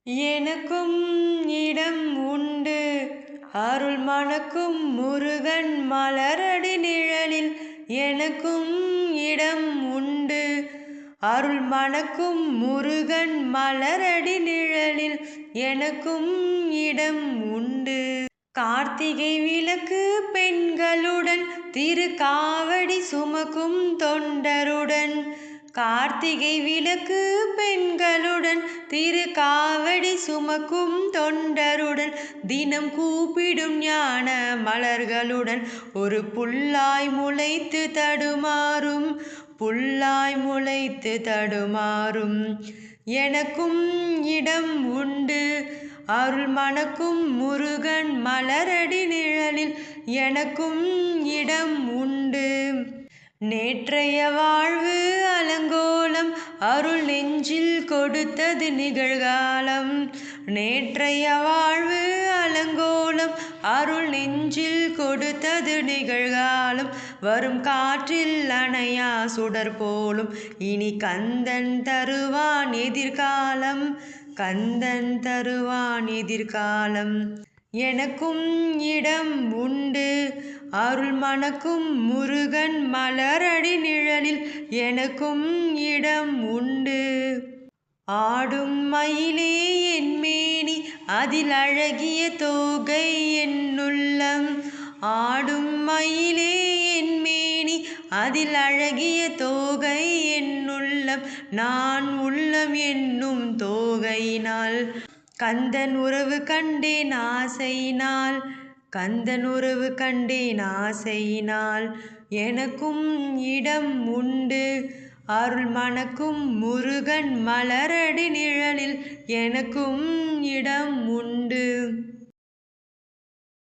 எனக்கும் இடம் உண்டு அருள் மணக்கும் முருகன் மலரடி நிழலில் எனக்கும் இடம் உண்டு அருள் மணக்கும் முருகன் மலரடி நிழலில் எனக்கும் இடம் உண்டு. கார்த்திகை விளக்கு பெண்களுடன் திருக்காவடி சுமக்கும் தொண்டருடன் கார்த்திகை விளக்கு பெண்களுடன் திருக்காவடி சுமக்கும் தொண்டருடன் தினம் கூப்பிடும் ஞான மலர்களுடன் ஒரு புல்லாய் முளைத்து தடுமாறும் புல்லாய் முளைத்து தடுமாறும் எனக்கும் இடம் உண்டு அருள் மணக்கும் முருகன் மலரடி நிழலில் எனக்கும் இடம் உண்டு. நேற்றைய வாழ்வு அலங்கோலம் அருள் நெஞ்சில் கொடுத்தது நிகழ்காலம் நேற்றைய வாழ்வு அலங்கோலம் அருள் நெஞ்சில் கொடுத்தது நிகழ்காலம் வரும் காற்றில் அணையா சுடர் போலும் இனி கந்தன் தருவான் எதிர்காலம் கந்தன் தருவான் எதிர்காலம். எனக்கும் இடம் உண்டு அருள் மணக்கும் முருகன் மலரடி நிழலில் எனக்கும் இடம் உண்டு. ஆடும் மயிலே என் மேனி அதில் அழகிய தோகை என்னுள்ளம் ஆடும் மயிலே என் மேனி அதில் அழகிய தோகை என்னுள்ளம் நான் உள்ளம் என்னும் தோகையினால் கந்தன் உறவு கண்டேன் ஆசையினால் கந்தன் உறவு கண்டேன் ஆசையினால் எனக்கும் இடம் உண்டு அருள் மணக்கும் முருகன் மலரடி நிழலில் எனக்கும் இடம் உண்டு.